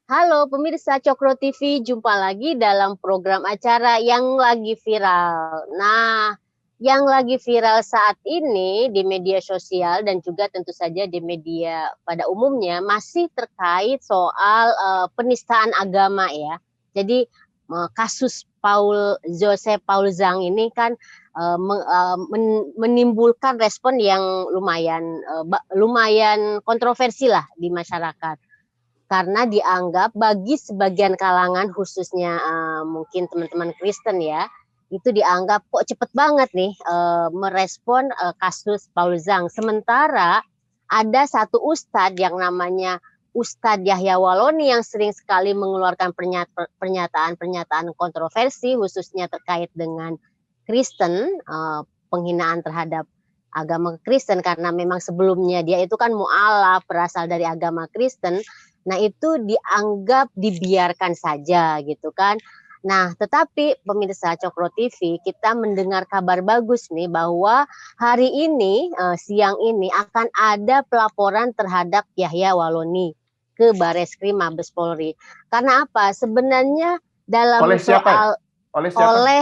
Halo pemirsa Cokro TV, jumpa lagi dalam program acara yang lagi viral. Nah, yang lagi viral saat ini di media sosial dan juga tentu saja di media pada umumnya masih terkait soal penistaan agama ya. Jadi kasus Joseph Paul Zhang ini kan menimbulkan respon yang lumayan kontroversi lah di masyarakat karena dianggap bagi sebagian kalangan khususnya mungkin teman-teman Kristen ya, itu dianggap kok cepet banget nih merespon kasus Paul Zhang. Sementara ada satu ustadz yang namanya Ustadz Yahya Waloni yang sering sekali mengeluarkan pernyataan-pernyataan kontroversi khususnya terkait dengan Kristen, penghinaan terhadap agama Kristen karena memang sebelumnya dia itu kan mualaf berasal dari agama Kristen. Nah, itu dianggap dibiarkan saja gitu kan. Nah, tetapi pemirsa Cokro TV, kita mendengar kabar bagus nih bahwa hari ini, siang ini akan ada pelaporan terhadap Yahya Waloni ke Bareskrim Mabes Polri. Karena apa? Sebenarnya dalam Oleh siapa ya? soal Oleh siapa? oleh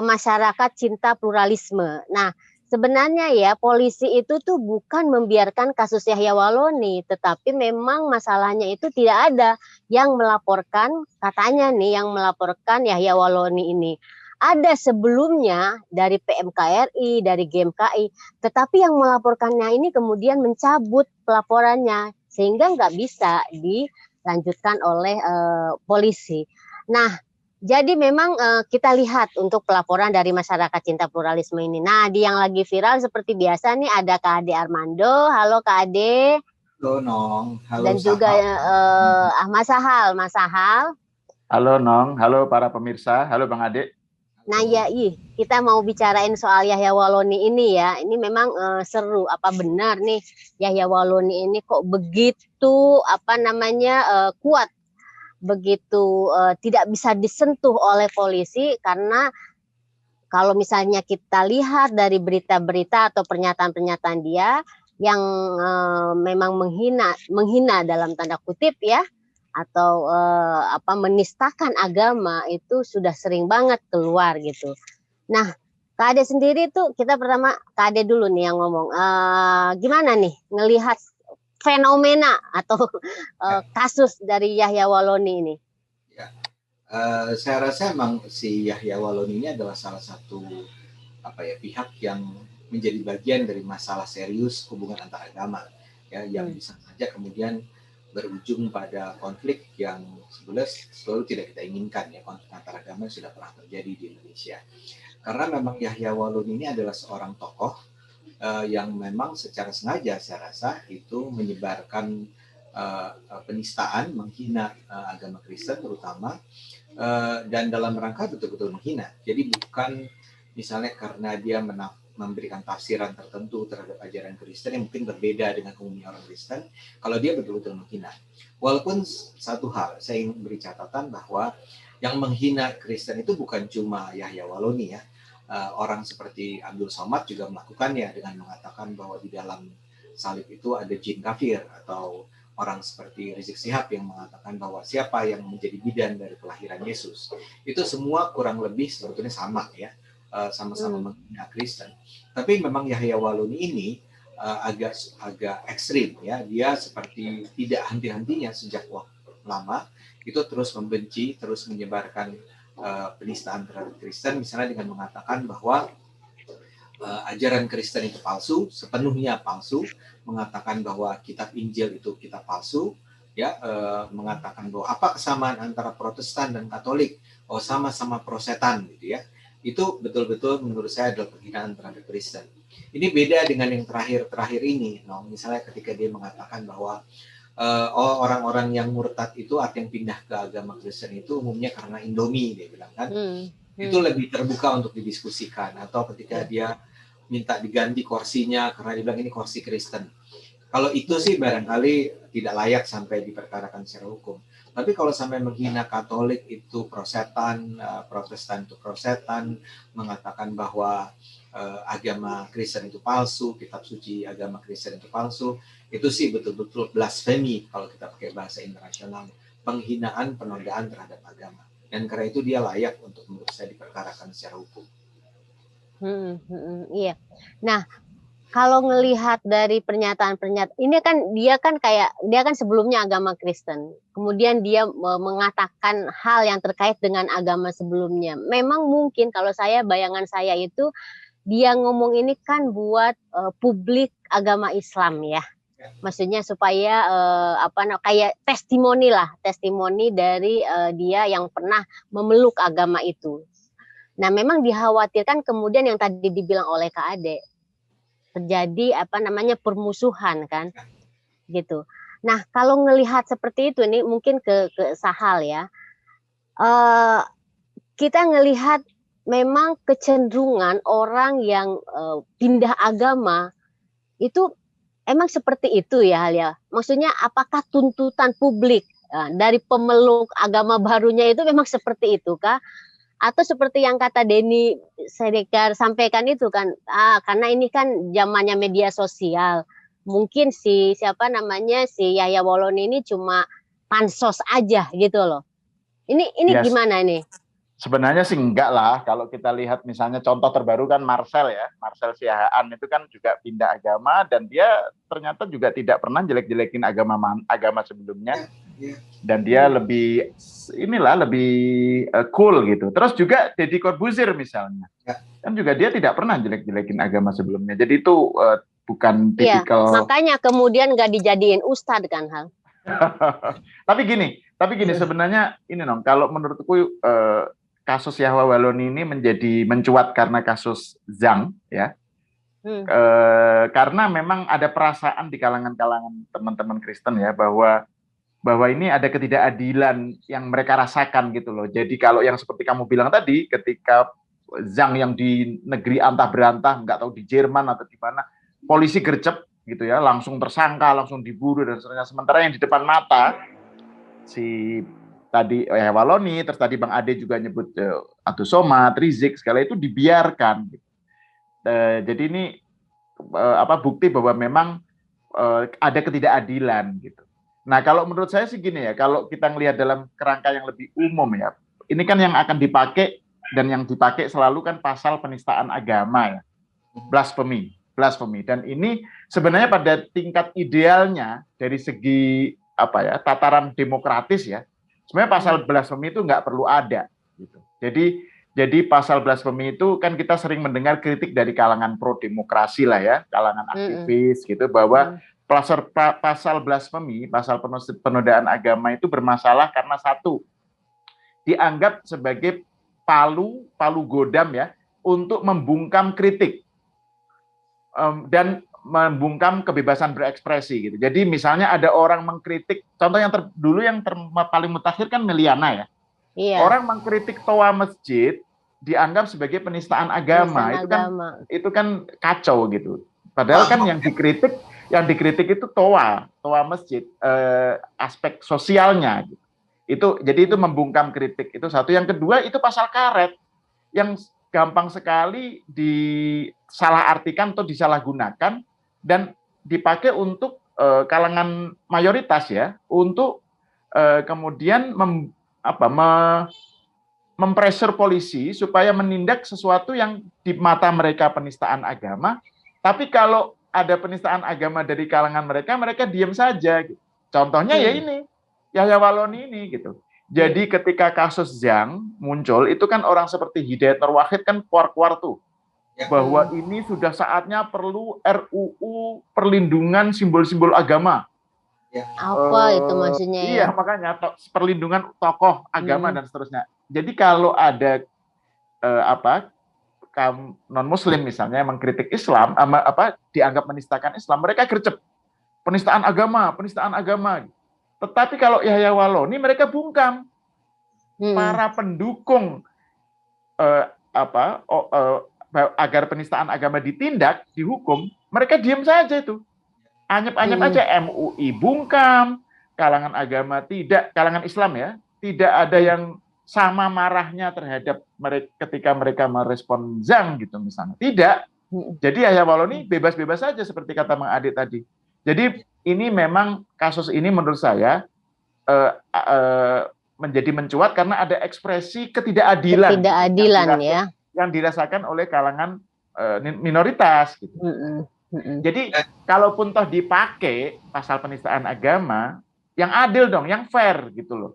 masyarakat cinta pluralisme. Nah, sebenarnya ya polisi itu tuh bukan membiarkan kasus Yahya Waloni, tetapi memang masalahnya itu tidak ada yang melaporkan, katanya nih yang melaporkan Yahya Waloni ini. Ada sebelumnya dari PMKRI, dari GMKI, tetapi yang melaporkannya ini kemudian mencabut pelaporannya sehingga nggak bisa dilanjutkan oleh polisi. Nah, jadi memang kita lihat untuk pelaporan dari masyarakat cinta pluralisme ini. Nah, di yang lagi viral seperti biasa nih ada Kak Ade Armando. Halo Kak Ade. Halo Nong, halo Dan juga Sahal. Mas Sahal. Mas Sahal. Halo Nong, halo para pemirsa, halo Bang Ade. Nah ya, kita mau bicarain soal Yahya Waloni ini ya. Ini memang seru. Apa benar nih Yahya Waloni ini kok begitu kuat, begitu tidak bisa disentuh oleh polisi karena kalau misalnya kita lihat dari berita-berita atau pernyataan-pernyataan dia yang memang menghina dalam tanda kutip ya, atau menistakan agama itu sudah sering banget keluar gitu. Nah, Kak Ade sendiri tuh kita pertama Kak Ade dulu nih yang ngomong. Gimana nih ngelihat fenomena atau kasus dari Yahya Waloni ini? Ya, saya rasa memang si Yahya Waloni ini adalah salah satu pihak yang menjadi bagian dari masalah serius hubungan antar agama, ya, yang bisa saja kemudian berujung pada konflik yang sebenarnya selalu tidak kita inginkan, ya, konflik antar agama yang sudah pernah terjadi di Indonesia. Karena memang Yahya Waloni ini adalah seorang tokoh yang memang secara sengaja saya rasa itu menyebarkan penistaan, menghina agama Kristen terutama, dan dalam rangka betul-betul menghina. Jadi bukan misalnya karena dia memberikan tafsiran tertentu terhadap ajaran Kristen yang mungkin berbeda dengan umumnya orang Kristen, kalau dia betul-betul menghina. Walaupun satu hal, saya ingin beri catatan bahwa yang menghina Kristen itu bukan cuma Yahya Waloni ya. Orang seperti Abdul Somad juga melakukannya dengan mengatakan bahwa di dalam salib itu ada jin kafir, atau orang seperti Rizik Sihab yang mengatakan bahwa siapa yang menjadi bidan dari kelahiran Yesus. Itu semua kurang lebih sebetulnya sama ya, sama-sama menghina Kristen. Tapi memang Yahya Waloni ini agak ekstrim ya. Dia seperti tidak henti-hentinya sejak waktu lama itu terus membenci, terus menyebarkan penistaan terhadap Kristen, misalnya dengan mengatakan bahwa ajaran Kristen itu palsu, sepenuhnya palsu, mengatakan bahwa kitab Injil itu kitab palsu, ya, mengatakan bahwa apa kesamaan antara Protestan dan Katolik, oh sama-sama prosetan gitu ya. Itu betul-betul menurut saya adalah penghinaan terhadap Kristen. Ini beda dengan yang terakhir ini, misalnya ketika dia mengatakan bahwa orang-orang yang murtad itu arti yang pindah ke agama Kristen itu umumnya karena Indomie, dia bilang kan. Itu lebih terbuka untuk didiskusikan. Atau ketika dia minta diganti kursinya karena dia bilang ini kursi Kristen. Kalau itu sih barangkali tidak layak sampai diperkarakan secara hukum. Tapi kalau sampai menghina Katolik itu prosetan, Protestan itu prosetan, mengatakan bahwa agama Kristen itu palsu, kitab suci agama Kristen itu palsu, itu sih betul-betul blasfemi kalau kita pakai bahasa internasional. penghinaan, penodaan terhadap agama. Dan karena itu dia layak untuk menurut saya diperkarakan secara hukum. Iya. Nah, kalau ngelihat dari pernyataan-pernyataan ini kan dia kan sebelumnya agama Kristen. Kemudian dia mengatakan hal yang terkait dengan agama sebelumnya. Memang mungkin kalau bayangan saya itu dia ngomong ini kan buat publik agama Islam ya. Maksudnya supaya kayak testimoni dari dia yang pernah memeluk agama itu. Nah, memang dikhawatirkan kemudian yang tadi dibilang oleh Kak Ade, terjadi permusuhan kan, gitu. Nah, kalau ngelihat seperti itu nih, mungkin ke Sahal ya, kita ngelihat memang kecenderungan orang yang pindah agama itu emang seperti itu ya, Hal ya. Maksudnya apakah tuntutan publik dari pemeluk agama barunya itu memang seperti itu kah? Atau seperti yang kata Denny Sedekar sampaikan itu kan, karena ini kan zamannya media sosial, mungkin si Yahya Walloni ini cuma pansos aja gitu loh. Ini Yes. gimana nih? Sebenarnya sih enggak lah, kalau kita lihat misalnya contoh terbaru kan Marcel Siahaan itu kan juga pindah agama dan dia ternyata juga tidak pernah jelek-jelekin agama sebelumnya. Dan dia lebih cool gitu. Terus juga Deddy Corbuzier misalnya, kan juga dia tidak pernah jelek-jelekin agama sebelumnya. Jadi itu bukan tipikal. Makanya kemudian nggak dijadiin ustadz kan, Hal. Tapi gini sebenarnya ini kalau menurutku kasus Yahya Walloni ini mencuat karena kasus Zhang ya. Karena memang ada perasaan di kalangan teman-teman Kristen ya bahwa ini ada ketidakadilan yang mereka rasakan gitu loh. Jadi kalau yang seperti kamu bilang tadi, ketika Zhang yang di negeri antah berantah, nggak tahu di Jerman atau di mana, polisi gercep gitu ya, langsung tersangka, langsung diburu dan seterusnya. Sementara yang di depan mata si tadi Yahya Walloni, terus tadi Bang Ade juga nyebut Abdul Somad, Rizik, segala itu dibiarkan. Jadi ini bukti bahwa memang ada ketidakadilan gitu. Nah, kalau menurut saya sih gini ya, kalau kita ngelihat dalam kerangka yang lebih umum ya, ini kan yang akan dipakai dan yang dipakai selalu kan pasal penistaan agama ya, blasphemy. Dan ini sebenarnya pada tingkat idealnya dari segi tataran demokratis ya, sebenarnya pasal blasphemy itu nggak perlu ada gitu. Jadi pasal blasphemy itu kan kita sering mendengar kritik dari kalangan pro demokrasi lah ya, kalangan aktivis gitu, bahwa pasal blasphemy, pasal penodaan agama itu bermasalah karena satu, dianggap sebagai palu godam ya untuk membungkam kritik dan membungkam kebebasan berekspresi gitu. Jadi misalnya ada orang mengkritik, contoh yang paling mutakhir kan Meliana ya. Iya. Orang mengkritik toa masjid dianggap sebagai penistaan agama. Itu kan kacau gitu. Padahal kan yang dikritik itu toa masjid, aspek sosialnya gitu. Jadi itu membungkam kritik. Itu satu. Yang kedua itu pasal karet yang gampang sekali disalahartikan atau disalahgunakan dan dipakai untuk kalangan mayoritas ya, untuk kemudian mempressure polisi supaya menindak sesuatu yang di mata mereka penistaan agama. Tapi kalau ada penistaan agama dari kalangan mereka diam saja. Gitu. Contohnya ya ini, Yahya Walloni ini gitu. Jadi ketika kasus Zhang muncul, itu kan orang seperti Hidayat Nur Wahid kan keluar tuh. Bahwa ini sudah saatnya perlu RUU perlindungan simbol-simbol agama. Apa itu maksudnya ya? Iya, makanya perlindungan tokoh agama dan seterusnya. Jadi kalau ada non-muslim misalnya yang mengkritik Islam, dianggap menistakan Islam, mereka gercep. Penistaan agama. Tetapi kalau Yahya Walloni mereka bungkam. Para pendukung agar penistaan agama ditindak, dihukum, mereka diam saja itu. Anyep-anyep aja, MUI bungkam, kalangan agama tidak, kalangan Islam ya, tidak ada yang sama marahnya terhadap mereka ketika mereka merespon Zhang gitu misalnya. Tidak. Jadi Yahya Walloni bebas-bebas saja seperti kata Bang Ade tadi. Jadi ini memang kasus ini menurut saya menjadi mencuat karena ada ekspresi ketidakadilan yang dirasakan oleh kalangan minoritas gitu. Jadi kalaupun toh dipakai pasal penistaan agama, yang adil dong, yang fair gitu loh.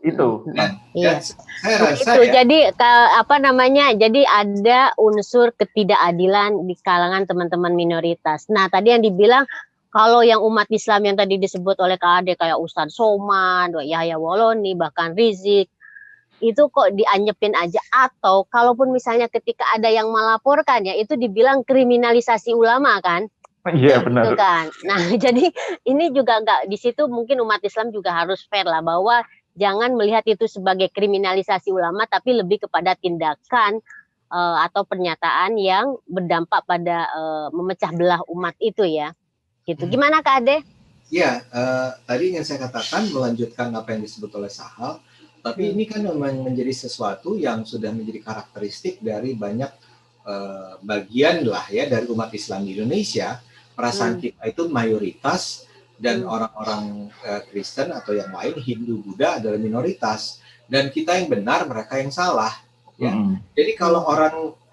Itu. Iya. Jadi jadi ada unsur ketidakadilan di kalangan teman-teman minoritas. Nah, tadi yang dibilang kalau yang umat Islam yang tadi disebut oleh Kak Ade kayak Ustadz Somad, Yahya Woloni, bahkan Rizik, itu kok dianjepin aja, atau kalaupun misalnya ketika ada yang melaporkan ya itu dibilang kriminalisasi ulama kan? Iya benar. Gitu kan. Nah, jadi ini juga nggak, di situ mungkin umat Islam juga harus fair lah, bahwa jangan melihat itu sebagai kriminalisasi ulama, tapi lebih kepada tindakan atau pernyataan yang berdampak pada memecah belah umat itu ya. Gitu. Gimana Kak Ade? Ya, tadi yang saya katakan melanjutkan apa yang disebut oleh Sahal, tapi ini kan memang menjadi sesuatu yang sudah menjadi karakteristik dari banyak bagian lah ya dari umat Islam di Indonesia. Perasaan kita itu mayoritas dan orang-orang Kristen atau yang lain, Hindu, Buddha adalah minoritas, dan kita yang benar, mereka yang salah. Ya, jadi kalau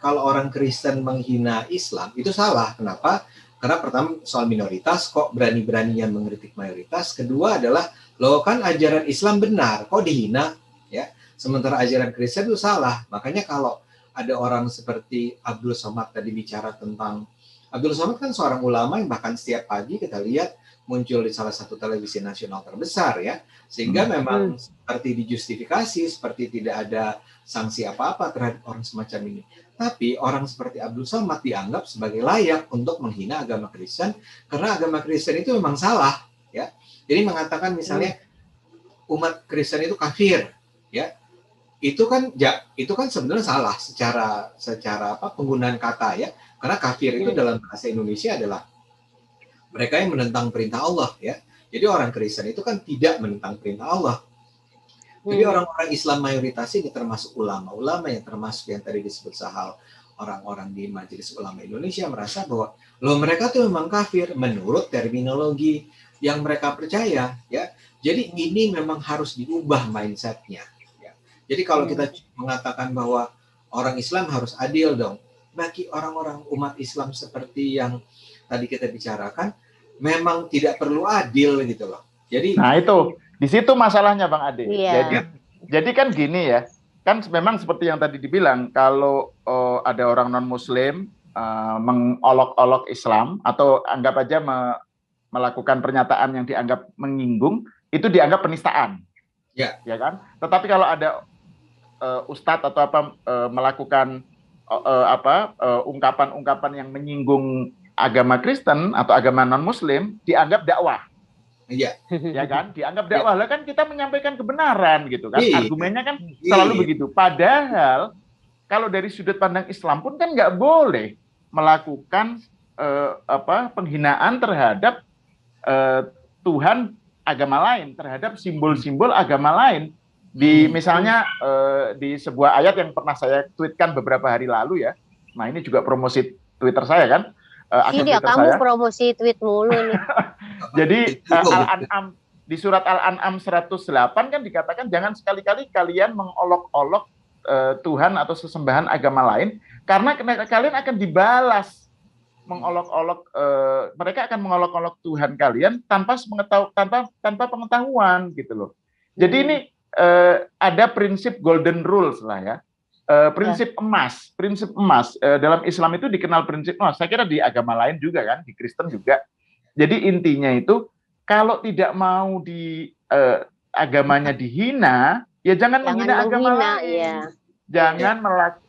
orang Kristen menghina Islam itu salah. Kenapa? Karena pertama soal minoritas, kok berani-beraninya mengkritik mayoritas. Kedua adalah, loh kan ajaran Islam benar, kok dihina? Ya, sementara ajaran Kristen itu salah. Makanya kalau ada orang seperti Abdul Somad tadi bicara tentang, Abdul Somad kan seorang ulama yang bahkan setiap pagi kita lihat muncul di salah satu televisi nasional terbesar ya, sehingga memang seperti dijustifikasi, seperti tidak ada sanksi apa-apa terhadap orang semacam ini. Tapi orang seperti Abdul Somad dianggap sebagai layak untuk menghina agama Kristen karena agama Kristen itu memang salah ya. Jadi mengatakan misalnya umat Kristen itu kafir ya. Itu kan sebenarnya salah secara penggunaan kata ya. Karena kafir itu dalam bahasa Indonesia adalah mereka yang menentang perintah Allah ya. Jadi orang Kristen itu kan tidak menentang perintah Allah. Jadi orang-orang Islam mayoritas ini termasuk ulama-ulama yang termasuk yang tadi disebut Sahal, orang-orang di Majelis Ulama Indonesia merasa bahwa loh mereka tuh memang kafir menurut terminologi yang mereka percaya ya. Jadi ini memang harus diubah mindsetnya. Ya. Jadi kalau kita mengatakan bahwa orang Islam harus adil dong, bagi orang-orang umat Islam seperti yang tadi kita bicarakan, memang tidak perlu adil gitu loh. Jadi, nah itu di situ masalahnya Bang Ade. Jadi kan gini ya, kan memang seperti yang tadi dibilang, kalau ada orang non Muslim mengolok-olok Islam atau anggap aja melakukan pernyataan yang dianggap menyinggung, itu dianggap penistaan, ya kan? Tetapi kalau ada ustadz atau apa melakukan ungkapan-ungkapan yang menyinggung agama Kristen atau agama non Muslim, dianggap dakwah. Iya, ya kan, dianggap dakwah lah, kan kita menyampaikan kebenaran gitu kan, argumennya kan selalu begitu. Padahal kalau dari sudut pandang Islam pun kan nggak boleh melakukan penghinaan terhadap Tuhan agama lain, terhadap simbol-simbol agama lain. Di misalnya di sebuah ayat yang pernah saya tweetkan beberapa hari lalu ya. Nah ini juga promosi Twitter saya kan. Ini dia kamu promosi tweet mulu nih. Jadi Al-An'am, di surat Al-An'am 108 kan dikatakan jangan sekali-kali kalian mengolok-olok Tuhan atau sesembahan agama lain, karena kalian akan dibalas mengolok-olok, mereka akan mengolok-olok Tuhan kalian tanpa pengetahuan gitu loh. Jadi ini ada prinsip golden rules lah ya. Prinsip emas dalam Islam itu dikenal prinsip emas. Saya kira di agama lain juga kan, di Kristen juga. Jadi intinya itu kalau tidak mau agamanya dihina, ya jangan menghina agama lain. Ya.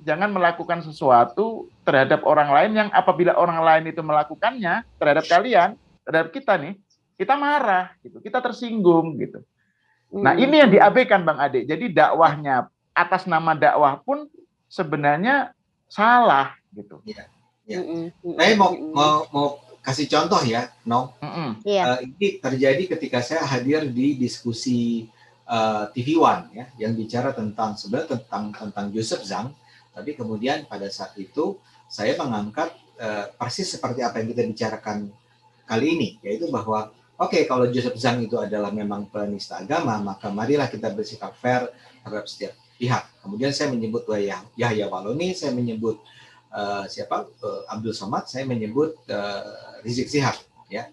Jangan melakukan sesuatu terhadap orang lain yang apabila orang lain itu melakukannya terhadap kalian, terhadap kita nih, kita marah gitu, kita tersinggung gitu. Nah ini yang diabaikan Bang Ade. Jadi dakwahnya atas nama dakwah pun sebenarnya salah gitu. Ya. Saya mau kasih contoh ya, Nong. Ini terjadi ketika saya hadir di diskusi TV One ya, yang bicara sebenarnya tentang Joseph Zhang. Tapi kemudian pada saat itu saya mengangkat persis seperti apa yang kita bicarakan kali ini, yaitu bahwa Oke, kalau Joseph Zhang itu adalah memang penista agama, maka marilah kita bersikap fair terhadap setiap pihak. Kemudian saya menyebut Yahya Waloni, saya menyebut Abdul Somad, saya menyebut Rizik Syihab. Ya.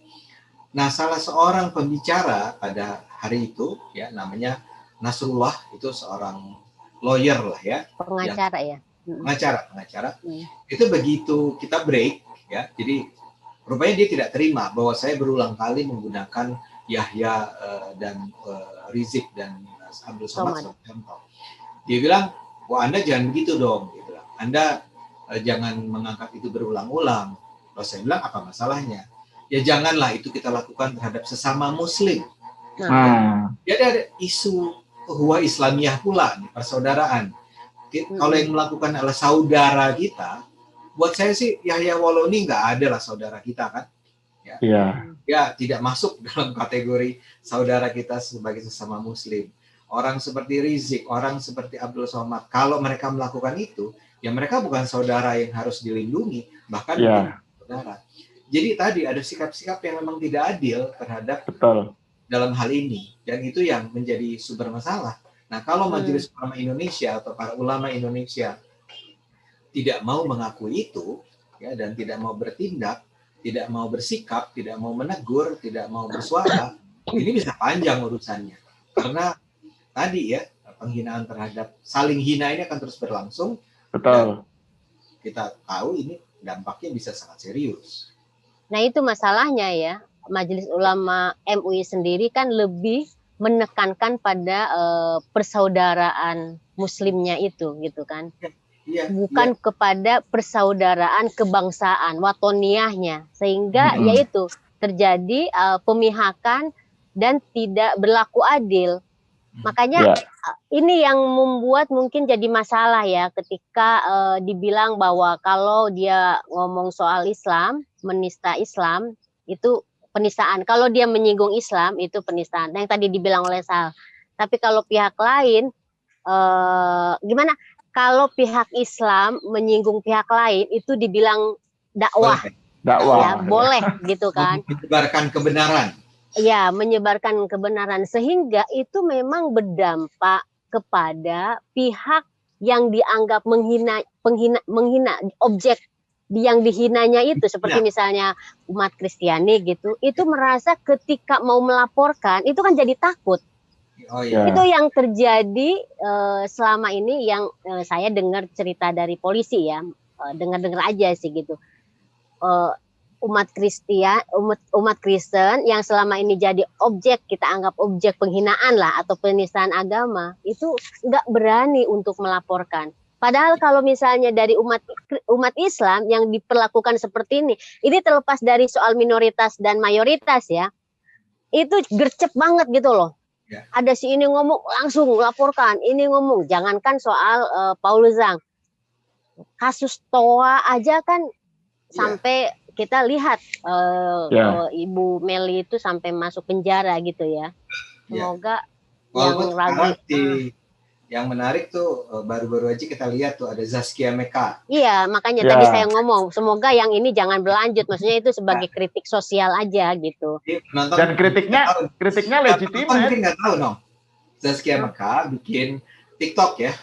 Nah, salah seorang pembicara pada hari itu, ya namanya Nasrullah, itu seorang lawyer lah ya, Pengacara ya. pengacara. Itu begitu kita break, ya, jadi rupanya dia tidak terima bahwa saya berulang kali menggunakan Yahya dan Rizik dan Abdul Somad sebagai contoh. Dia bilang, wah Anda jangan begitu dong. Dia bilang, Anda jangan mengangkat itu berulang-ulang. Lalu saya bilang, apa masalahnya? Ya janganlah itu kita lakukan terhadap sesama Muslim. Jadi ada isu Ukhuwah Islamiyah pula, persaudaraan. Kalau yang melakukan adalah saudara kita, buat saya sih Yahya Waloni nggak ada lah saudara kita kan, ya tidak masuk dalam kategori saudara kita sebagai sesama Muslim. Orang seperti Rizik, orang seperti Abdul Somad, kalau mereka melakukan itu, ya mereka bukan saudara yang harus dilindungi, bahkan bukan saudara. Jadi tadi ada sikap-sikap yang memang tidak adil terhadap dalam hal ini, dan itu yang menjadi sumber masalah. Nah, kalau Majelis Ulama Indonesia atau para ulama Indonesia tidak mau mengakui itu, ya, dan tidak mau bertindak, tidak mau bersikap, tidak mau menegur, tidak mau bersuara, ini bisa panjang urusannya. Karena tadi ya, penghinaan terhadap saling hina ini akan terus berlangsung. Dan kita tahu ini dampaknya bisa sangat serius. Nah itu masalahnya ya, Majelis Ulama MUI sendiri kan lebih menekankan pada persaudaraan Muslimnya itu, gitu kan? Bukan kepada persaudaraan kebangsaan, watoniyahnya, sehingga yaitu terjadi pemihakan dan tidak berlaku adil. Makanya ini yang membuat mungkin jadi masalah ya ketika dibilang bahwa kalau dia ngomong soal Islam, menista Islam, itu penistaan. Kalau dia menyinggung Islam, itu penistaan. Yang tadi dibilang oleh Sal. Tapi kalau pihak lain, gimana? Kalau pihak Islam menyinggung pihak lain itu dibilang dakwah, ya boleh gitu kan? Menyebarkan kebenaran. Ya, menyebarkan kebenaran sehingga itu memang berdampak kepada pihak yang dianggap menghina objek yang dihinanya itu, seperti misalnya umat Kristiani gitu. Itu merasa ketika mau melaporkan itu kan jadi takut. Itu yang terjadi selama ini yang saya dengar cerita dari polisi ya, dengar-dengar aja sih gitu. Umat Kristen yang selama ini jadi objek, kita anggap objek penghinaan lah atau penistaan agama, itu nggak berani untuk melaporkan. Padahal kalau misalnya dari umat Islam yang diperlakukan seperti ini terlepas dari soal minoritas dan mayoritas ya, itu gercep banget gitu loh. Ada si ini ngomong langsung laporkan, ini ngomong, jangankan soal Paul Zhang, kasus Toa aja kan sampai kita lihat Ibu Meli itu sampai masuk penjara gitu ya. Semoga yang lagi yang menarik tuh baru-baru aja kita lihat tuh ada Zaskia Meka. Iya, makanya tadi saya ngomong, semoga yang ini jangan berlanjut. Maksudnya itu sebagai kritik sosial aja gitu. Dan kritiknya legitim. Mungkin nggak tahu dong. Zaskia Meka bikin TikTok ya.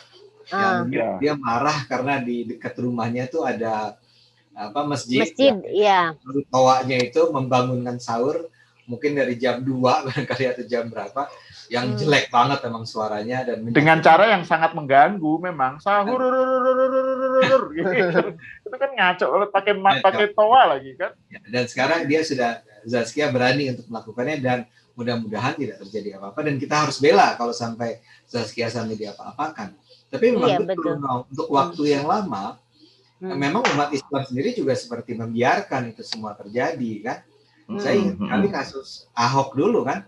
Yang dia marah karena di dekat rumahnya tuh ada masjid ya. Toanya itu membangunkan sahur mungkin dari jam 2 barangkali atau jam berapa, yang jelek banget emang suaranya dan dengan cara yang sangat mengganggu memang sahur gitu. Itu kan ngaco pakai toa lagi kan. Dan sekarang dia sudah, Zaskia berani untuk melakukannya dan mudah-mudahan tidak terjadi apa-apa, dan kita harus bela kalau sampai Zaskia sampai diapa-apakan. Tapi memang betul untuk waktu yang lama memang umat Islam sendiri juga seperti membiarkan itu semua terjadi kan. Saya ingat kali kasus Ahok dulu kan.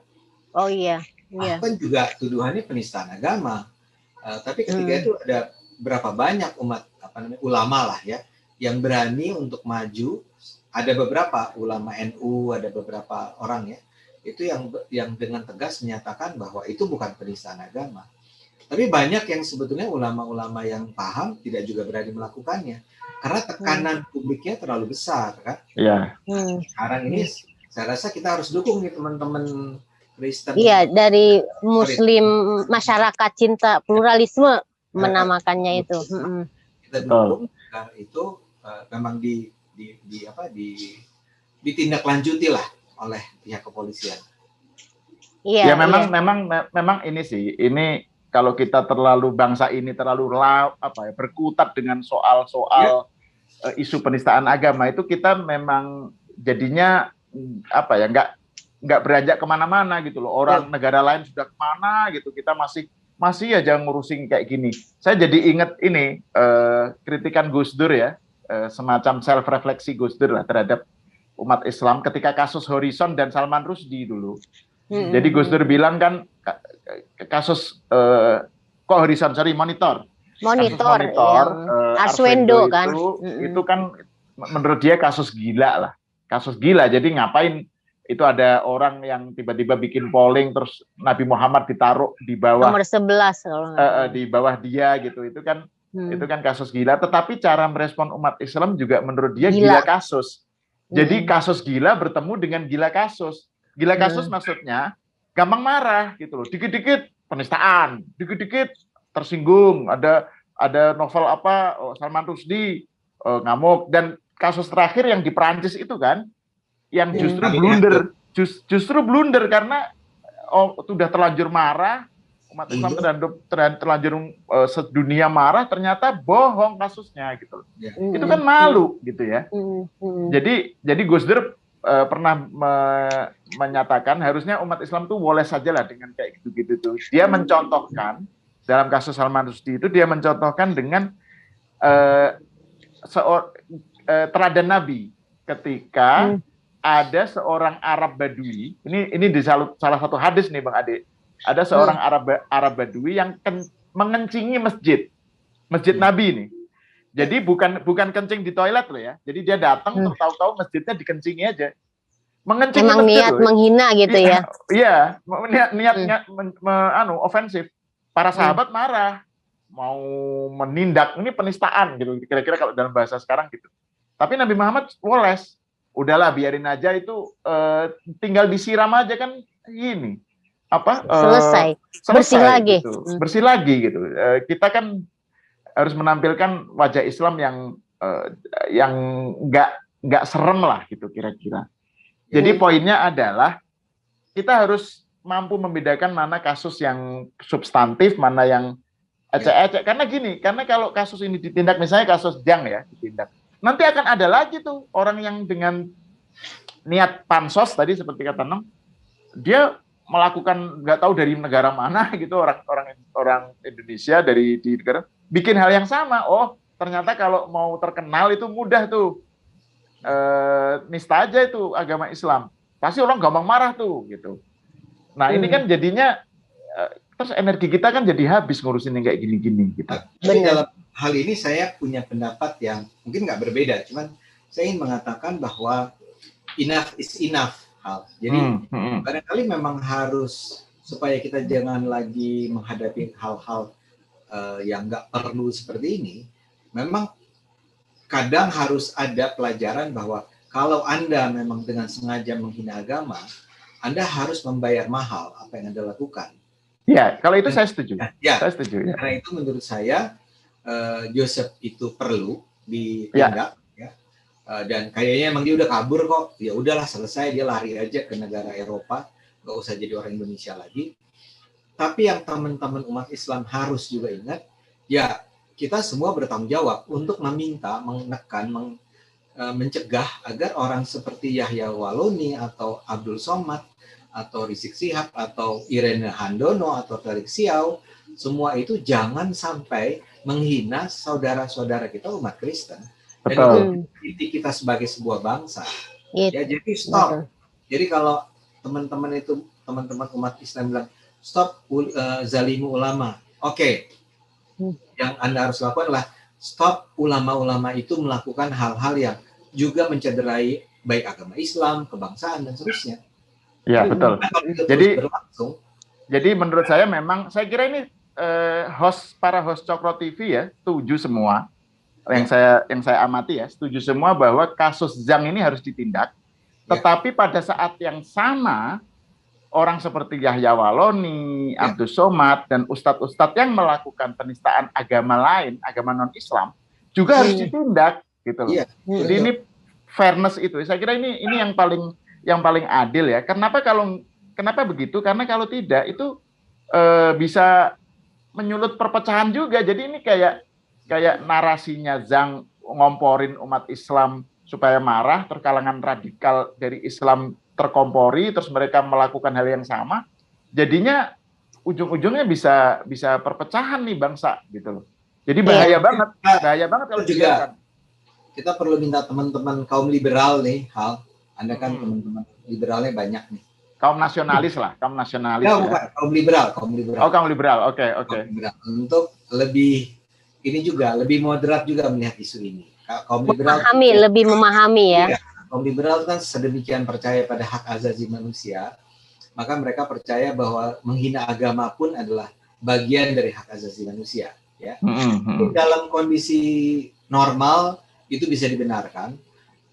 Oh iya. Ahok kan juga tuduhannya penistaan agama. Tapi ketika itu ada berapa banyak ulama lah ya yang berani untuk maju. Ada beberapa ulama NU, ada beberapa orang ya itu yang dengan tegas menyatakan bahwa itu bukan penistaan agama. Tapi banyak yang sebetulnya ulama-ulama yang paham tidak juga berani melakukannya karena tekanan publiknya terlalu besar kan. Iya. Sekarang ini Saya rasa kita harus dukung nih teman-teman Kristen. Iya, dari Muslim masyarakat cinta pluralisme menamakannya itu. Kita dukung itu memang ditindaklanjuti lah oleh pihak kepolisian. Iya, ya memang ini sih, ini kalau kita bangsa ini terlalu berkutat dengan soal-soal isu penistaan agama, itu kita memang jadinya nggak beranjak kemana-mana gitu loh. Orang negara lain sudah kemana gitu, kita masih aja ngurusin kayak gini. Saya jadi ingat ini kritikan Gus Dur ya, semacam self refleksi Gus Dur lah terhadap umat Islam ketika kasus Horizon dan Salman Rushdie dulu. Jadi Gus Dur bilang kan kasus kok Horizon, sorry, Monitor Arswendo kan itu kan menurut dia kasus gila. Jadi ngapain itu ada orang yang tiba-tiba bikin polling terus Nabi Muhammad ditaruh di bawah nomor 11 kalau di bawah dia gitu, itu kan kasus gila. Tetapi cara merespon umat Islam juga menurut dia gila kasus. Jadi kasus gila bertemu dengan gila kasus. Gila kasus maksudnya gampang marah gitu loh, dikit-dikit penistaan, dikit-dikit tersinggung, ada novel Salman Rushdie ngamuk, dan kasus terakhir yang di Perancis itu kan yang justru blunder karena sudah terlanjur marah, umat Islam terlanjur sedunia marah, ternyata bohong kasusnya gitu. Itu kan malu gitu ya. Jadi Gus Dur pernah menyatakan harusnya umat Islam tuh boleh saja lah dengan kayak gitu-gitu tuh. Dia mencontohkan dalam kasus Salman Rushdie itu, dia mencontohkan dengan teladan Nabi ketika ada seorang Arab Badui, ini di salah satu hadis nih Bang Ade, ada seorang Arab Badui yang mengencingi masjid Nabi nih. Jadi bukan kencing di toilet loh ya. Jadi dia datang tahu-tahu masjidnya dikencingi aja. Mengencing emang masjid niat loh, menghina gitu ya. Iya, niatnya ofensif. Para sahabat marah, mau menindak, ini penistaan gitu. Kira-kira kalau dalam bahasa sekarang gitu. Tapi Nabi Muhammad woles. Udahlah biarin aja itu, tinggal disiram aja kan ini. Selesai. Bersih lagi. Gitu. Bersih lagi gitu. Kita kan harus menampilkan wajah Islam yang nggak serem lah gitu kira-kira. Jadi poinnya adalah kita harus mampu membedakan mana kasus yang substantif, mana yang ecek-ecek. Karena kalau kasus ini ditindak, misalnya kasus Jang ya ditindak, nanti akan ada lagi tuh orang yang dengan niat pansos tadi seperti kata Nong, dia melakukan nggak tahu dari negara mana gitu, orang Indonesia di negara bikin hal yang sama. Oh ternyata kalau mau terkenal itu mudah tuh, nista aja itu agama Islam, pasti orang gampang marah tuh gitu. Nah ini kan jadinya terus energi kita kan jadi habis ngurusin yang kayak gini-gini gitu. Jadi dalam hal ini saya punya pendapat yang mungkin nggak berbeda, cuman saya ingin mengatakan bahwa enough is enough. Jadi barangkali memang harus, supaya kita jangan lagi menghadapi hal-hal yang nggak perlu seperti ini, memang kadang harus ada pelajaran bahwa kalau Anda memang dengan sengaja menghina agama, Anda harus membayar mahal apa yang Anda lakukan. Ya, kalau itu saya setuju. Ya, saya setuju. Ya. Karena itu menurut saya Joseph itu perlu ditindak. Dan kayaknya emang dia udah kabur kok, ya udahlah selesai, dia lari aja ke negara Eropa, nggak usah jadi orang Indonesia lagi. Tapi yang teman-teman umat Islam harus juga ingat, ya kita semua bertanggung jawab untuk meminta, menekan, mencegah agar orang seperti Yahya Waloni atau Abdul Somad atau Rizik Sihab atau Irene Handono atau Tarik Siau, semua itu jangan sampai menghina saudara-saudara kita umat Kristen. Dan itu inti kita sebagai sebuah bangsa. Ya, jadi stop. Jadi kalau teman-teman umat Islam bilang stop zalimu ulama, oke. Yang Anda harus lakukan adalah stop ulama-ulama itu melakukan hal-hal yang juga mencederai baik agama Islam, kebangsaan dan seterusnya. Ya betul. Jadi menurut saya memang, saya kira ini para host Cokro TV ya setuju semua. Yang saya amati ya, setuju semua bahwa kasus Zhang ini harus ditindak, Tetapi pada saat yang sama, orang seperti Yahya Waloni, Abdus Somad, dan ustadz-ustadz yang melakukan penistaan agama lain, agama non-Islam, juga harus ditindak, gitu loh. Jadi ini fairness itu, saya kira ini yang paling adil ya. Kenapa begitu? Karena kalau tidak itu bisa menyulut perpecahan juga. Jadi ini kayak narasinya Zhang ngomporin umat Islam supaya marah, terkalangan radikal dari Islam terkompori, terus mereka melakukan hal yang sama. Jadinya ujung-ujungnya bisa perpecahan nih bangsa gitu loh. Jadi bahaya banget kalau juga. Kita perlu minta teman-teman kaum liberal nih, Anda kan teman-teman liberalnya banyak nih. Kaum nasionalis lah, kaum nasionalis. Ya, bukan, kaum liberal. Oh, kaum liberal, oke. Untuk lebih moderat juga melihat isu ini. Kaum liberal lebih memahami ya. Kaum liberal kan sedemikian percaya pada hak asasi manusia, maka mereka percaya bahwa menghina agama pun adalah bagian dari hak asasi manusia. Ya, dalam kondisi normal itu bisa dibenarkan,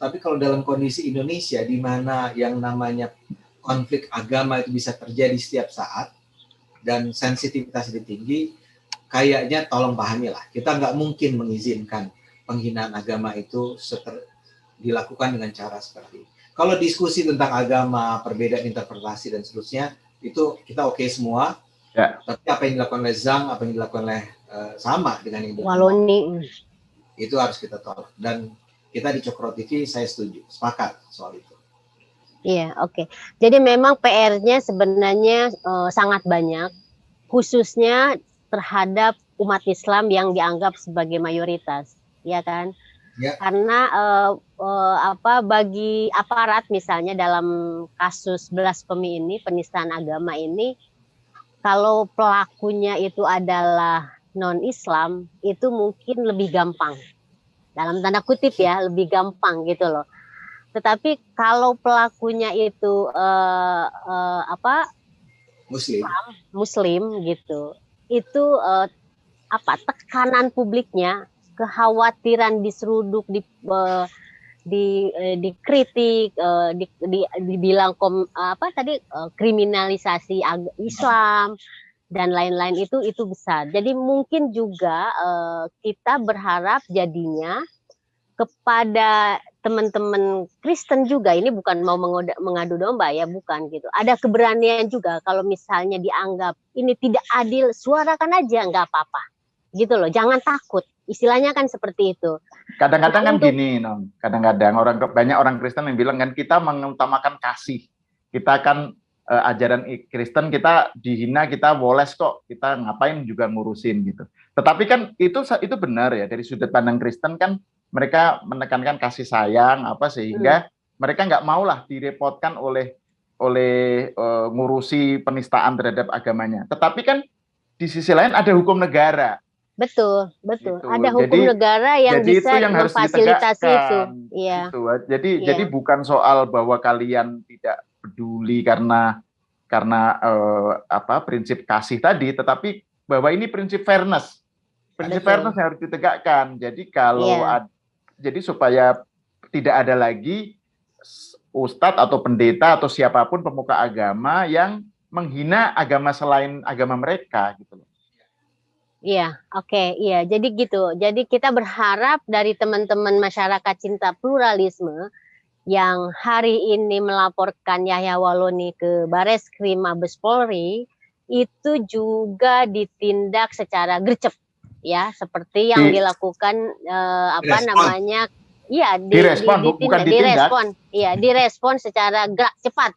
tapi kalau dalam kondisi Indonesia di mana yang namanya konflik agama itu bisa terjadi setiap saat dan sensitivitas itu tinggi, kayaknya tolong pahamilah, kita nggak mungkin mengizinkan penghinaan agama itu dilakukan dengan cara seperti ini. Kalau diskusi tentang agama, perbedaan interpretasi dan seterusnya, itu kita oke semua. Ya. Tapi apa yang dilakukan oleh Zhang, apa yang dilakukan oleh sama dengan yang Waloni, itu harus kita tolak. Dan kita di Cokro TV saya setuju, sepakat soal itu. Iya, oke. Jadi memang PR-nya sebenarnya sangat banyak, khususnya terhadap umat Islam yang dianggap sebagai mayoritas, ya kan? Ya. Karena bagi aparat misalnya dalam kasus blasfemi ini, penistaan agama ini, kalau pelakunya itu adalah non-Islam, itu mungkin lebih gampang. Dalam tanda kutip ya, lebih gampang gitu loh. Tetapi kalau pelakunya itu Muslim gitu, itu tekanan publiknya, kekhawatiran diseruduk, dikritik, dibilang kriminalisasi Islam dan lain-lain itu besar. Jadi mungkin juga kita berharap jadinya kepada teman-teman Kristen juga, ini bukan mau mengadu domba ya, bukan gitu. Ada keberanian juga kalau misalnya dianggap ini tidak adil, suarakan aja, nggak apa-apa. Gitu loh, jangan takut. Istilahnya kan seperti itu. Kadang-kadang kan gini, Non. Kadang-kadang banyak orang Kristen yang bilang kan kita mengutamakan kasih. Kita kan ajaran Kristen kita dihina, kita woles kok, kita ngapain juga ngurusin gitu. Tetapi kan itu benar ya, dari sudut pandang Kristen kan mereka menekankan kasih sayang sehingga mereka nggak maulah direpotkan oleh ngurusi penistaan terhadap agamanya. Tetapi kan di sisi lain ada hukum negara. Betul. Gitu. Ada hukum negara yang bisa memfasilitasi itu. Iya. Gitu. Jadi bukan soal bahwa kalian tidak peduli karena prinsip kasih tadi, tetapi bahwa ini prinsip fairness. Prinsip fairness yang harus ditegakkan. Jadi jadi supaya tidak ada lagi ustadz atau pendeta atau siapapun pemuka agama yang menghina agama selain agama mereka gitu loh. Iya, oke, iya. Jadi gitu. Jadi kita berharap dari teman-teman masyarakat cinta pluralisme yang hari ini melaporkan Yahya Waloni ke Bareskrim Mabes Polri itu juga ditindak secara gercep, ya, seperti yang dilakukan direspon secara gerak cepat.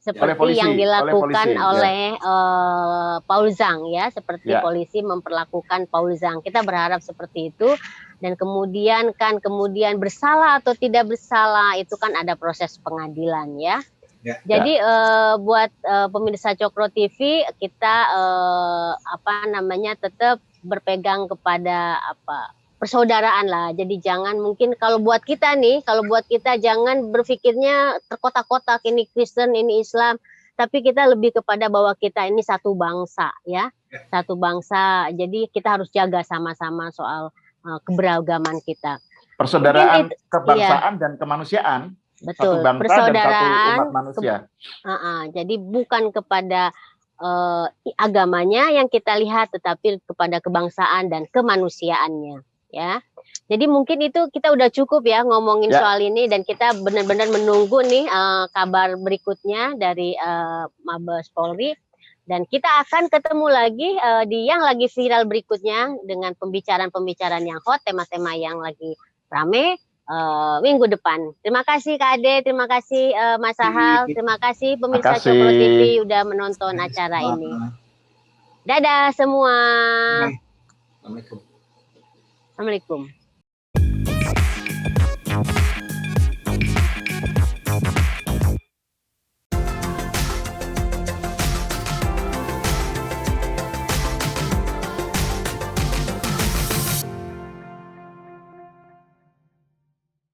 Seperti yang dilakukan oleh Paul Zhang ya, seperti polisi memperlakukan Paul Zhang. Kita berharap seperti itu, dan kemudian bersalah atau tidak bersalah itu kan ada proses pengadilan ya. Jadi buat pemirsa Cokro TV, kita tetap berpegang kepada persaudaraan lah. Jadi jangan, mungkin kalau buat kita jangan berpikirnya terkotak-kotak, ini Kristen, ini Islam, tapi kita lebih kepada bahwa kita ini satu bangsa ya. Satu bangsa. Jadi kita harus jaga sama-sama soal keberagaman kita. Persaudaraan kebangsaan dan kemanusiaan. Betul, bangsa dan satu persaudaraan. umat manusia. Jadi bukan kepada agamanya yang kita lihat, tetapi kepada kebangsaan dan kemanusiaannya, ya. Jadi mungkin itu kita udah cukup ya ngomongin Ya. soal ini, dan kita benar-benar menunggu nih kabar berikutnya dari Mabes Polri, dan kita akan ketemu lagi di yang lagi viral berikutnya dengan pembicaraan-pembicaraan yang hot, tema-tema yang lagi rame minggu depan. Terima kasih Kak Ade, terima kasih Mas Sahal, terima kasih pemirsa Makasih. Coklo TV udah menonton acara ini. Dadah semua. Assalamualaikum. Assalamualaikum.